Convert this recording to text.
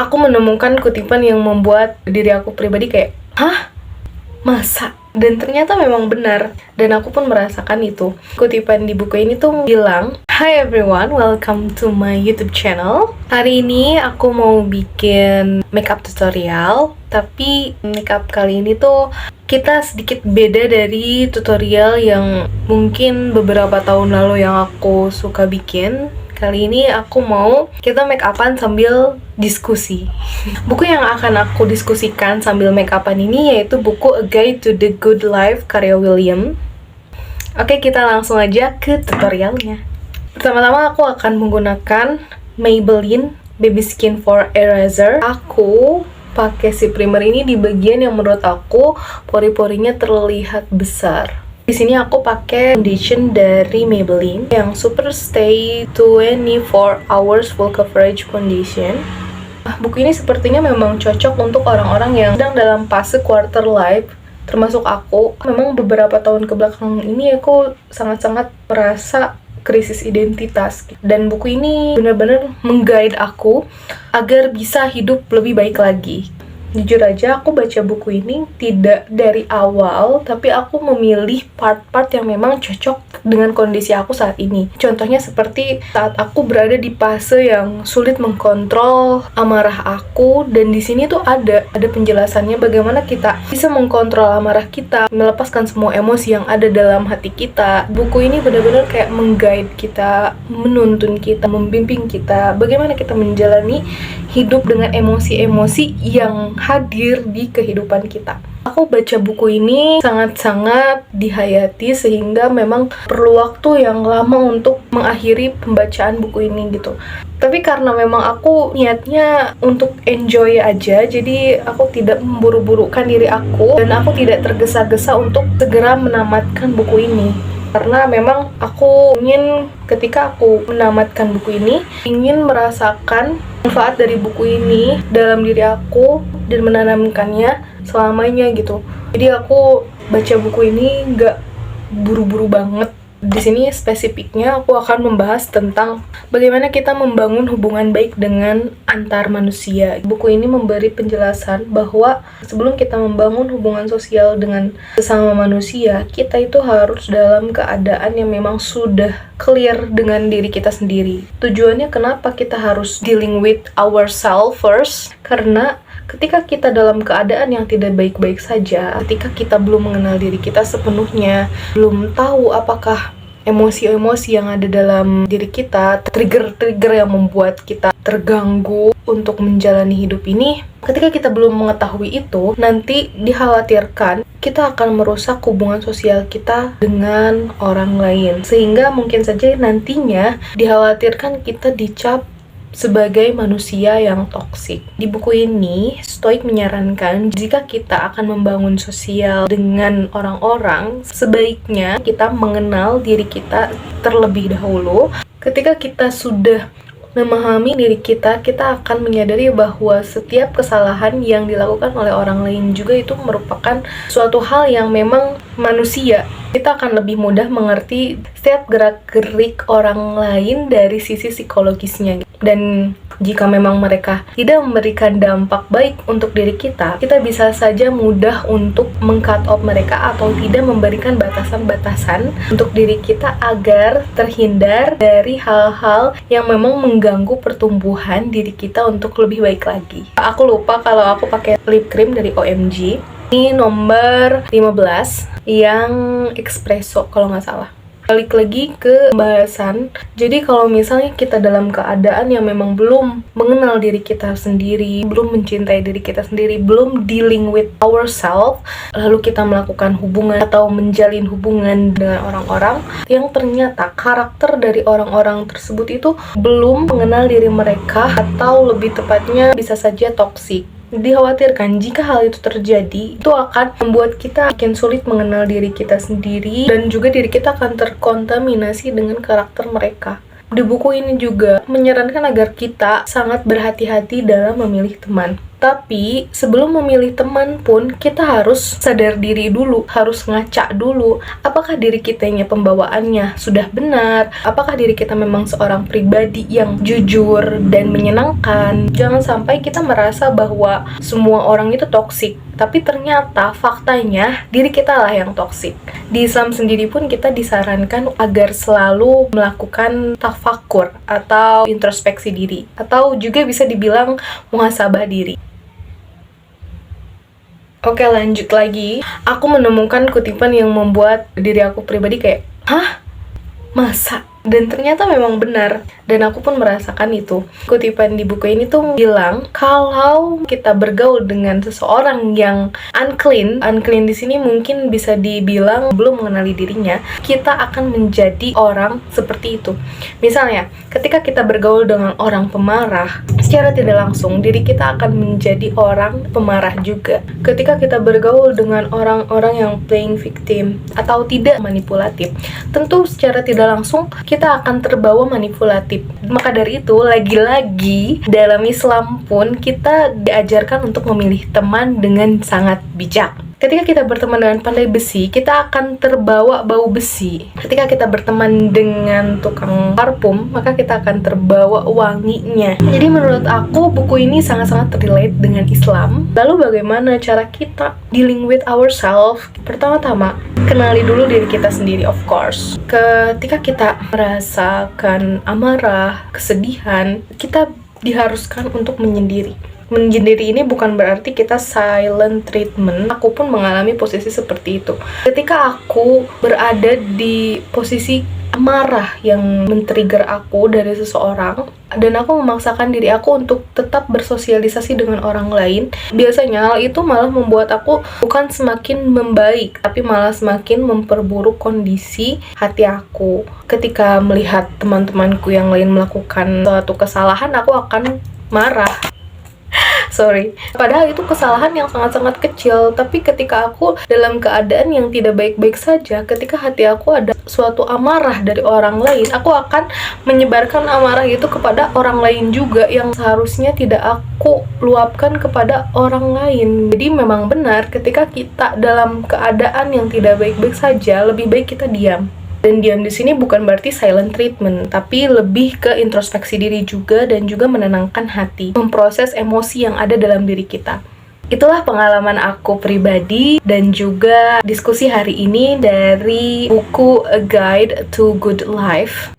aku menemukan kutipan yang membuat diri aku pribadi kayak, hah? Masa? Dan ternyata memang benar, dan aku pun merasakan itu. Kutipan di buku ini tuh bilang, "Hi everyone, welcome to my YouTube channel. Hari ini aku mau bikin makeup tutorial, tapi makeup kali ini tuh kita sedikit beda dari tutorial yang mungkin beberapa tahun lalu yang aku suka bikin. Kali ini aku mau kita make upan sambil diskusi." Buku yang akan aku diskusikan sambil make upan ini yaitu buku A Guide to the Good Life karya William. Oke, kita langsung aja ke tutorialnya. Pertama-tama aku akan menggunakan Maybelline Baby Skin for Eraser. Aku pakai si primer ini di bagian yang menurut aku pori-porinya terlihat besar. Di sini aku pakai foundation dari Maybelline yang Super Stay 24 Hours Full Coverage Foundation. Buku ini sepertinya memang cocok untuk orang-orang yang sedang dalam fase quarter life, termasuk aku. Memang beberapa tahun kebelakang ini aku sangat-sangat merasa krisis identitas, dan buku ini benar-benar mengguide aku agar bisa hidup lebih baik lagi. Jujur aja, aku baca buku ini tidak dari awal, tapi aku memilih part-part yang memang cocok dengan kondisi aku saat ini. Contohnya seperti saat aku berada di fase yang sulit mengkontrol amarah aku, dan di sini tuh ada penjelasannya bagaimana kita bisa mengkontrol amarah kita, melepaskan semua emosi yang ada dalam hati kita. Buku ini benar-benar kayak mengguide kita, menuntun kita, membimbing kita bagaimana kita menjalani hidup dengan emosi-emosi yang hadir di kehidupan kita. Aku baca buku ini sangat-sangat dihayati sehingga memang perlu waktu yang lama untuk mengakhiri pembacaan buku ini gitu. Tapi karena memang aku niatnya untuk enjoy aja, jadi aku tidak memburu-burukan diri aku, dan aku tidak tergesa-gesa untuk segera menamatkan buku ini. Karena memang aku ingin ketika aku menamatkan buku ini, ingin merasakan manfaat dari buku ini dalam diri aku dan menanamkannya selamanya gitu. Jadi aku baca buku ini nggak buru-buru banget. Di sini spesifiknya aku akan membahas tentang bagaimana kita membangun hubungan baik dengan antar manusia. Buku ini memberi penjelasan bahwa sebelum kita membangun hubungan sosial dengan sesama manusia, kita itu harus dalam keadaan yang memang sudah clear dengan diri kita sendiri. Tujuannya kenapa kita harus dealing with ourselves first? Karena ketika kita dalam keadaan yang tidak baik-baik saja, ketika kita belum mengenal diri kita sepenuhnya, belum tahu apakah emosi-emosi yang ada dalam diri kita, trigger-trigger yang membuat kita terganggu untuk menjalani hidup ini, ketika kita belum mengetahui itu, nanti dikhawatirkan kita akan merusak hubungan sosial kita dengan orang lain, sehingga mungkin saja nantinya dikhawatirkan kita dicap sebagai manusia yang toksik. Di buku ini, Stoik menyarankan jika kita akan membangun sosial dengan orang-orang, sebaiknya kita mengenal diri kita terlebih dahulu. Ketika kita sudah memahami diri kita, kita akan menyadari bahwa setiap kesalahan yang dilakukan oleh orang lain juga itu merupakan suatu hal yang memang manusia. Kita akan lebih mudah mengerti setiap gerak-gerik orang lain dari sisi psikologisnya. Dan jika memang mereka tidak memberikan dampak baik untuk diri kita bisa saja mudah untuk meng-cut off mereka atau tidak memberikan batasan-batasan untuk diri kita agar terhindar dari hal-hal yang memang mengganggu pertumbuhan diri kita untuk lebih baik lagi. Aku lupa kalau aku pakai lip cream dari OMG. Ini nomor 15 yang espresso kalau nggak salah. Balik lagi ke pembahasan. Jadi kalau misalnya kita dalam keadaan yang memang belum mengenal diri kita sendiri, belum mencintai diri kita sendiri, belum dealing with ourselves, lalu kita melakukan hubungan atau menjalin hubungan dengan orang-orang yang ternyata karakter dari orang-orang tersebut itu belum mengenal diri mereka, atau lebih tepatnya bisa saja toksik. Dikhawatirkan jika hal itu terjadi, itu akan membuat kita makin sulit mengenal diri kita sendiri, dan juga diri kita akan terkontaminasi dengan karakter mereka. Di buku ini juga menyarankan agar kita sangat berhati-hati dalam memilih teman. Tapi sebelum memilih teman pun kita harus sadar diri dulu, harus ngaca dulu. Apakah diri kitanya pembawaannya sudah benar? Apakah diri kita memang seorang pribadi yang jujur dan menyenangkan? Jangan sampai kita merasa bahwa semua orang itu toksik, tapi ternyata faktanya diri kita lah yang toksik. Di Islam sendiri pun kita disarankan agar selalu melakukan tafakur atau introspeksi diri, atau juga bisa dibilang muhasabah diri. Oke, lanjut lagi. Aku menemukan kutipan yang membuat diri aku pribadi kayak, hah? Masa? Dan ternyata memang benar, dan aku pun merasakan itu. Kutipan di buku ini tuh bilang kalau kita bergaul dengan seseorang yang unclean di sini mungkin bisa dibilang belum mengenali dirinya, kita akan menjadi orang seperti itu. Misalnya, ketika kita bergaul dengan orang pemarah, secara tidak langsung diri kita akan menjadi orang pemarah juga. Ketika kita bergaul dengan orang-orang yang playing victim atau tidak manipulatif, tentu secara tidak langsung kita akan terbawa manipulatif. Maka dari itu, lagi-lagi dalam Islam pun kita diajarkan untuk memilih teman dengan sangat bijak. Ketika kita berteman dengan pandai besi, kita akan terbawa bau besi. Ketika kita berteman dengan tukang parfum, maka kita akan terbawa wanginya. Jadi menurut aku, buku ini sangat-sangat relate dengan Islam. Lalu bagaimana cara kita dealing with ourselves? Pertama-tama, kenali dulu diri kita sendiri, of course. Ketika kita merasakan amarah, kesedihan, kita diharuskan untuk menyendiri. Menyendiri ini bukan berarti kita silent treatment. Aku pun mengalami posisi seperti itu. Ketika aku berada di posisi amarah yang men-trigger aku dari seseorang, dan aku memaksakan diri aku untuk tetap bersosialisasi dengan orang lain, biasanya hal itu malah membuat aku bukan semakin membaik, tapi malah semakin memperburuk kondisi hati aku. Ketika melihat teman-temanku yang lain melakukan suatu kesalahan, aku akan marah. Padahal itu kesalahan yang sangat-sangat kecil, tapi ketika aku dalam keadaan yang tidak baik-baik saja, ketika hati aku ada suatu amarah dari orang lain, aku akan menyebarkan amarah itu kepada orang lain juga yang seharusnya tidak aku luapkan kepada orang lain. Jadi memang benar, ketika kita dalam keadaan yang tidak baik-baik saja, lebih baik kita diam. Dan diam di sini bukan berarti silent treatment, tapi lebih ke introspeksi diri juga, dan juga menenangkan hati, memproses emosi yang ada dalam diri kita. Itulah pengalaman aku pribadi dan juga diskusi hari ini dari buku A Guide to Good Life.